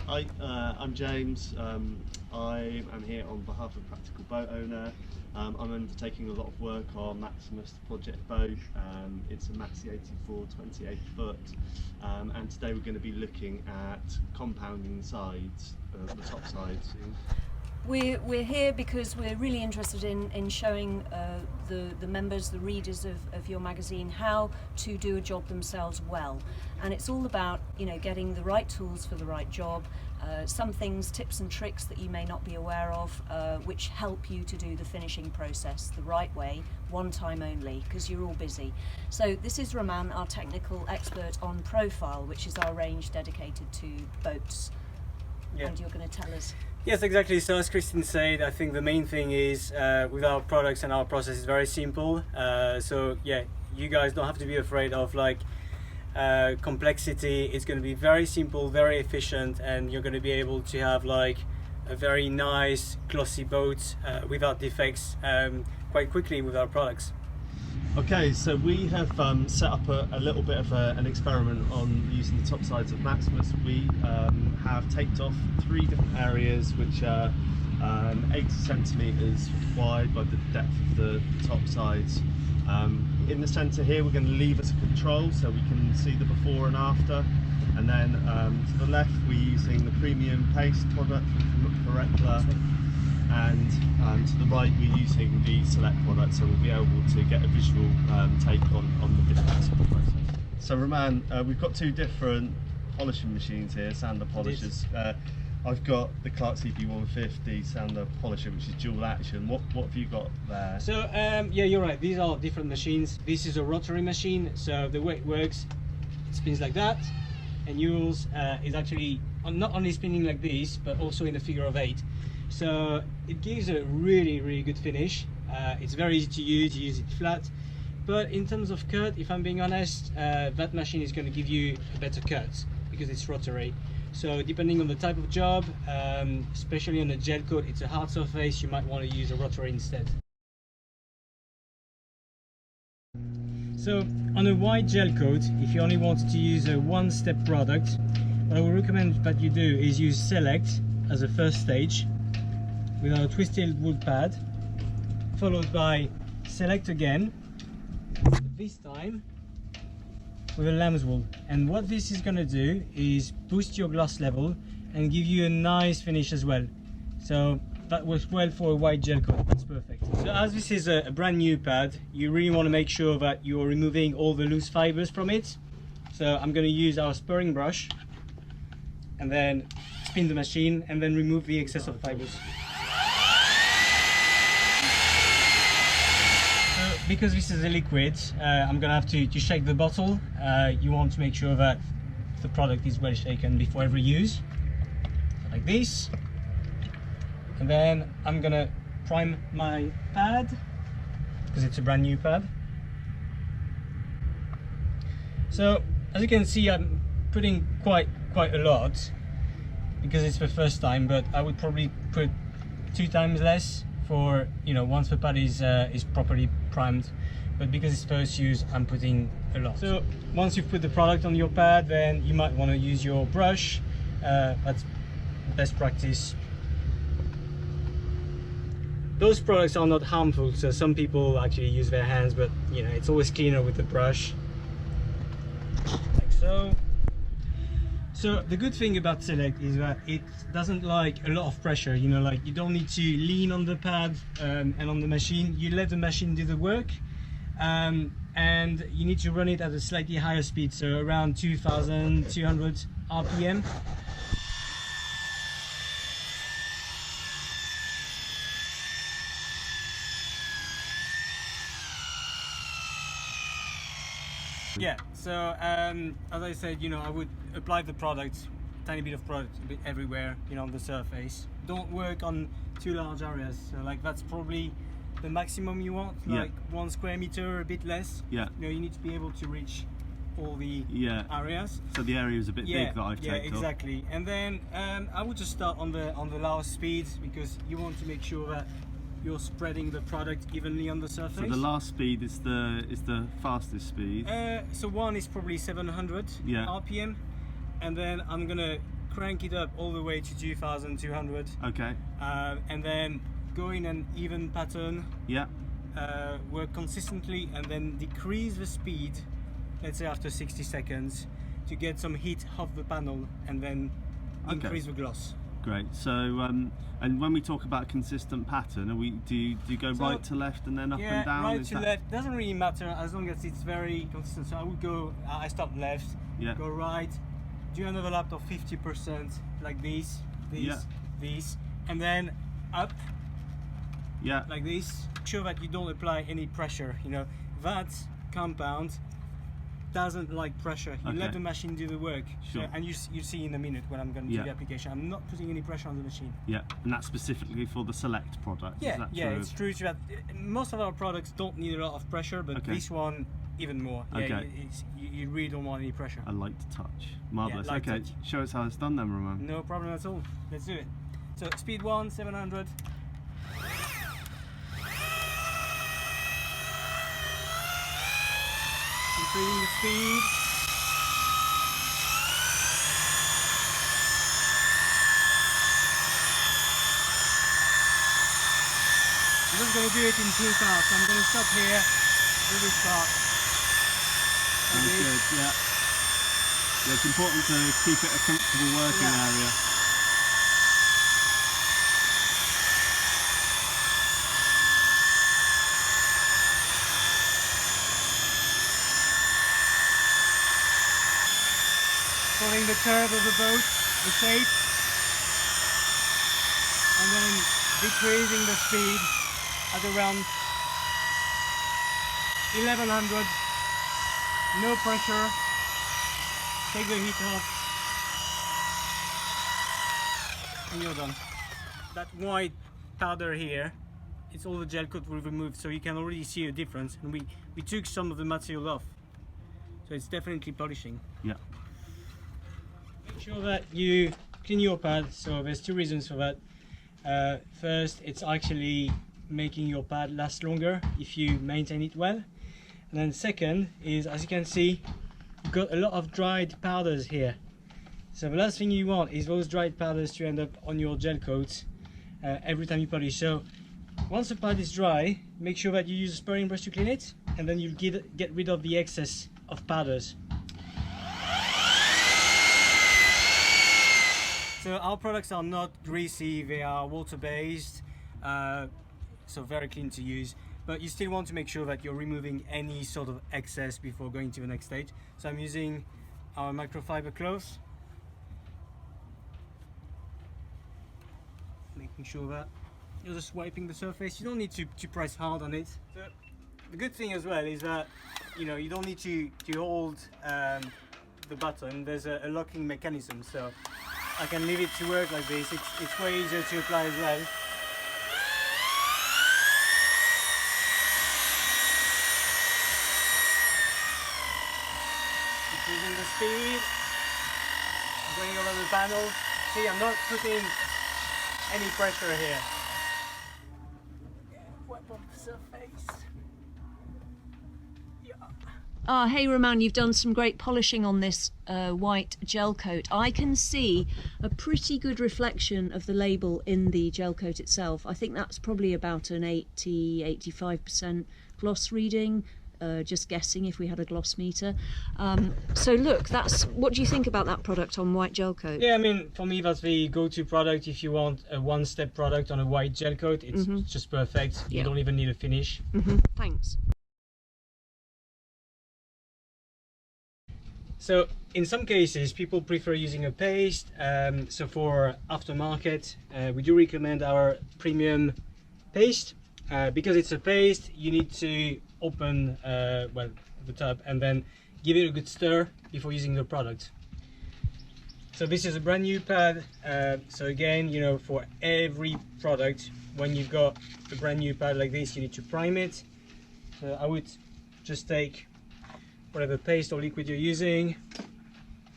Hi, I'm James. I am here on behalf of Practical Boat Owner. I'm undertaking a lot of work on Maximus project boat. It's a Maxi 84 28 foot, and today we're going to be looking at compounding the sides, the top sides. We're here because we're really interested in showing the members, the readers of your magazine, how to do a job themselves well. And it's all about, getting the right tools for the right job, some things, tips and tricks that you may not be aware of, which help you to do the finishing process the right way, one time only, because you're all busy. So this is Roman, our technical expert on Profile, which is our range dedicated to boats. Yeah. And you're going to tell us. Yes, exactly. So as Christine said, I think the main thing is with our products and our process is very simple. So yeah, you guys don't have to be afraid of complexity. It's going to be very simple, very efficient, and you're going to be able to have a very nice, glossy boat without defects quite quickly with our products. Okay, so we have set up a little bit of an experiment on using the top sides of Maximus. We have taped off 3 different areas which are 80 centimetres wide by the depth of the top sides. In the centre here we're going to leave as a control so we can see the before and after, and then to the left we're using the premium paste product from Farécla, and to the right we're using the Select product, so we'll be able to get a visual take on the difference of the process. So Roman, we've got 2 different polishing machines here, sander polishers. I've got the Clark CP150 sander polisher, which is dual action. What have you got there? So yeah, you're right, these are different machines. This is a rotary machine, so the way it works, it spins like that, and yours is actually not only spinning like this but also in a figure of 8. So it gives a really good finish. It's very easy to use it flat, but in terms of cut, if I'm being honest, that machine is going to give you a better cut because it's rotary. So depending on the type of job, especially on a gel coat, it's a hard surface, you might want to use a rotary instead. So on a wide gel coat, if you only want to use a one-step product, what I would recommend that you do is use Select as a first stage with our twisted wool pad, followed by Select again, this time with a lamb's wool. And what this is going to do is boost your gloss level and give you a nice finish as well. So that works well for a white gel coat, that's perfect. So as this is a brand new pad, you really want to make sure that you're removing all the loose fibers from it. So I'm going to use our spurring brush and then spin the machine and then remove the excess of fibers. Because this is a liquid, I'm gonna have to shake the bottle. You want to make sure that the product is well shaken before every use, so like this. And then I'm gonna prime my pad because it's a brand new pad. So as you can see, I'm putting quite a lot because it's the first time, but I would probably put 2 times less for once the pad is properly primed, but because it's first use, I'm putting a lot. So once you've put the product on your pad, then you might want to use your brush. That's best practice. Those products are not harmful, so some people actually use their hands, but it's always cleaner with the brush, like so. So the good thing about Select is that it doesn't like a lot of pressure, you don't need to lean on the pad and on the machine. You let the machine do the work, and you need to run it at a slightly higher speed, so around 2200 RPM. Yeah, so as I said, I would apply the product, tiny bit of product a bit everywhere, on the surface. Don't work on too large areas, so that's probably the maximum you want, 1 square meter, a bit less. Yeah. You need to be able to reach all the areas. So the area is a bit big that I've taped off. Yeah, exactly. And then I would just start on the lowest speed because you want to make sure that you're spreading the product evenly on the surface. So the last speed is the fastest speed. So 1 is probably 700 RPM, and then I'm gonna crank it up all the way to 2200. Okay. And then go in an even pattern. Yeah. Work consistently and then decrease the speed, let's say after 60 seconds, to get some heat off the panel and then increase the gloss. Great. So, and when we talk about consistent pattern, do you go right to left and then up and down? Right to left doesn't really matter as long as it's very consistent. So I would go, I start left, go right, do an overlap of 50% like this, and then up, like this. Make sure that you don't apply any pressure. You know, that compound doesn't like pressure. You let the machine do the work. Sure. And you see in a minute when I'm going to do the application. I'm not putting any pressure on the machine. Yeah, and that's specifically for the Select product. Yeah, is that yeah, true? it's true that most of our products don't need a lot of pressure, but this one even more. Yeah, you really don't want any pressure. I like to touch. Marvelous. light Okay, touch. Show us how it's done then, Ramon. No problem at all. Let's do it. So speed 1, 700. Increasing the speed. I'm just going to do it in 2 parts. I'm going to stop here, do this part. Sounds good, yeah. It's important to keep it a comfortable working area. Following the curve of the boat, the shape, and then decreasing the speed at around 1100. No pressure. Take the heat off, and you're done. That white powder here, it's all the gel coat we removed, so you can already see a difference. And we took some of the material off, so it's definitely polishing. Yeah. Make sure that you clean your pad. So there's 2 reasons for that. First, it's actually making your pad last longer if you maintain it well. And then second is, as you can see, you've got a lot of dried powders here. So the last thing you want is those dried powders to end up on your gel coat every time you polish. So once the pad is dry, make sure that you use a sparring brush to clean it, and then you'll get rid of the excess of powders. So our products are not greasy, they are water-based, so very clean to use. But you still want to make sure that you're removing any sort of excess before going to the next stage. So I'm using our microfiber cloth, making sure that you're just wiping the surface. You don't need to press hard on it. So the good thing as well is that you don't need to hold the button. There's a locking mechanism, so I can leave it to work like this. It's way easier to apply as well. Increasing the speed, going over the panel. See, I'm not putting any pressure here. Wipe off the surface. Hey Roman, you've done some great polishing on this white gel coat. I can see a pretty good reflection of the label in the gel coat itself. I think that's probably about an 80–85% gloss reading, just guessing if we had a gloss meter. So look, what do you think about that product on white gel coat? Yeah, I mean, for me that's the go-to product if you want a one-step product on a white gel coat. It's just perfect. You don't even need a finish. Thanks. So in some cases people prefer using a paste, so for aftermarket we do recommend our premium paste. Because it's a paste, you need to open the tub and then give it a good stir before using the product. So this is a brand new pad, so again, for every product, when you've got a brand new pad like this, you need to prime it. So I would just take whatever paste or liquid you're using,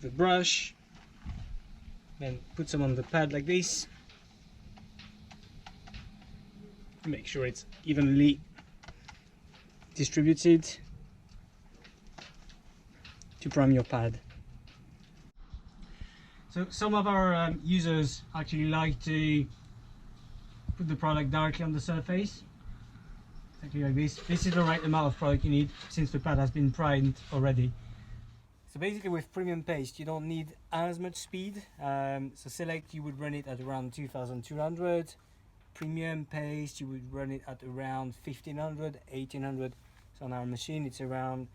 the brush, then put some on the pad like this. Make sure it's evenly distributed to prime your pad. So some of our users actually like to put the product directly on the surface, exactly like this. This is the right amount of product you need since the pad has been primed already. So basically with premium paste you don't need as much speed. So select you would run it at around 2200. Premium paste you would run it at around 1500, 1800. So on our machine it's around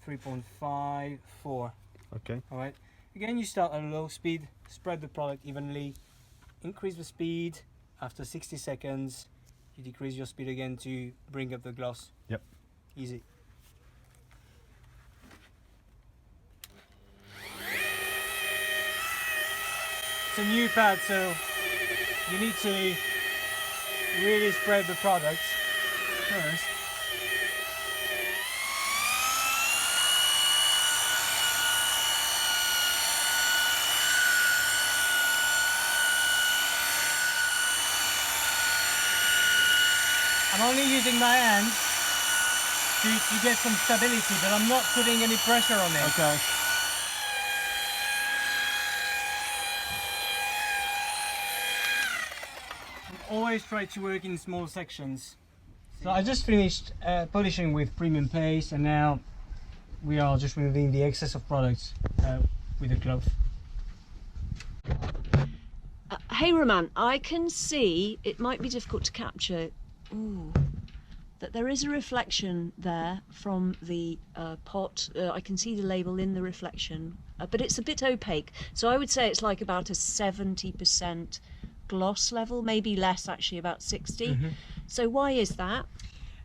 3.5, 4. Okay. Alright. Again, you start at a low speed, spread the product evenly, increase the speed. After 60 seconds you decrease your speed again to bring up the gloss. Yep. Easy. It's a new pad, so you need to really spread the product first. I'm only using my hands to get some stability, but I'm not putting any pressure on it. Okay. Always try to work in small sections. So I just finished polishing with premium paste, and now we are just removing the excess of products with a cloth. Hey Roman, I can see, it might be difficult to capture, that there is a reflection there from the pot. I can see the label in the reflection, but it's a bit opaque. So I would say it's like about a 70% gloss level, maybe less actually, about 60. So why is that?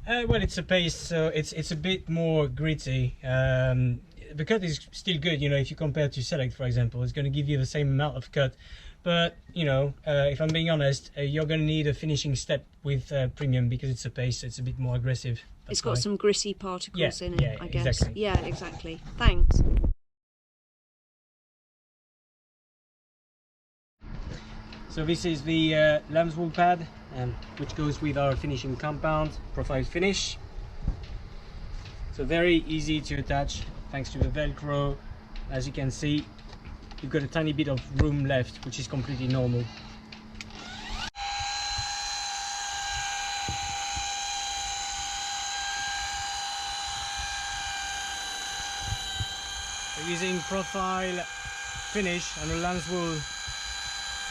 Well, it's a paste, so it's a bit more gritty. The cut is still good, you know, if you compare to Select, for example, it's going to give you the same amount of cut. But, you know, if I'm being honest, you're going to need a finishing step with premium because it's a paste, so it's a bit more aggressive. It's got some gritty particles in it, I guess. Exactly. Yeah, exactly. Thanks. So this is the lamb's wool pad, which goes with our finishing compound, profile finish. So very easy to attach thanks to the Velcro. As you can see, you've got a tiny bit of room left, which is completely normal. We're using profile finish and the lamb's wool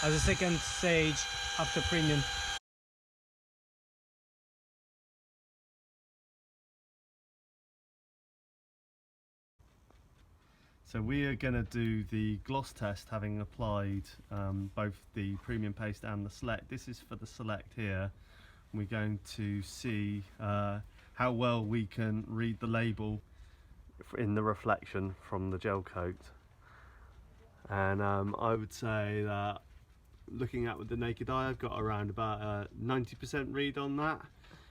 as a second stage after premium. So we are going to do the gloss test having applied both the premium paste and the select. This is for the select here. We're going to see how well we can read the label in the reflection from the gel coat. And I would say that looking at with the naked eye, I've got around about a 90% read on that.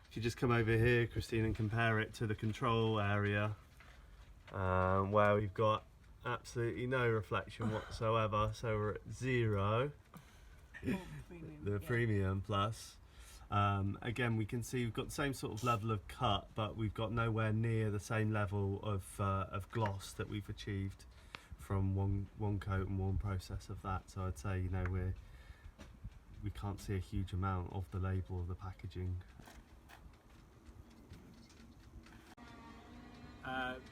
If you just come over here, Christine, and compare it to the control area where we've got absolutely no reflection whatsoever, so we're at 0. The premium plus. Again, we can see we've got the same sort of level of cut, but we've got nowhere near the same level of gloss that we've achieved from one coat and one process of that. So I'd say, you know, we can't see a huge amount of the label of the packaging.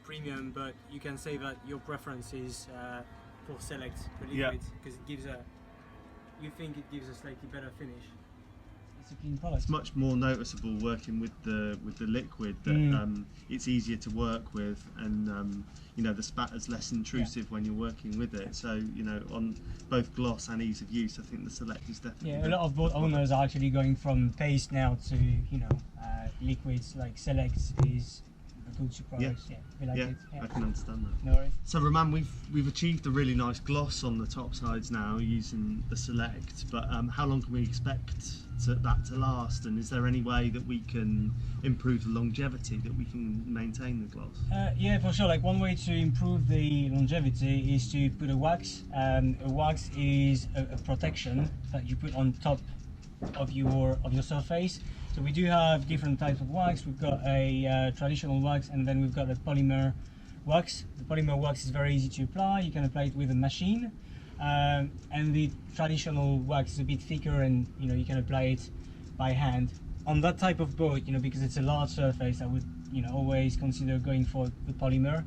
Premium, but you can say that your preference is for Select, for liquid, because it gives you think it gives a slightly better finish. It's a clean product. It's much more noticeable working with the liquid that it's easier to work with, and you know, the spatter's less intrusive when you're working with it. So, you know, on both gloss and ease of use, I think the Select is definitely a lot of boat owners are actually going from paste now to, you know, liquids. Like Select is a good product. We like it. I can understand that. No worries. So Roman, we've achieved a really nice gloss on the top sides now using the Select, but how long can we expect that to last, and is there any way that we can improve the longevity, that we can maintain the gloss? Yeah, for sure. Like, one way to improve the longevity is to put a wax. A wax is a protection that you put on top of your surface. So we do have different types of wax. We've got a traditional wax, and then we've got a polymer wax. The polymer wax is very easy to apply. You can apply it with a machine, and the traditional wax is a bit thicker, and you can apply it by hand. On that type of boat, because it's a large surface, I would always consider going for the polymer.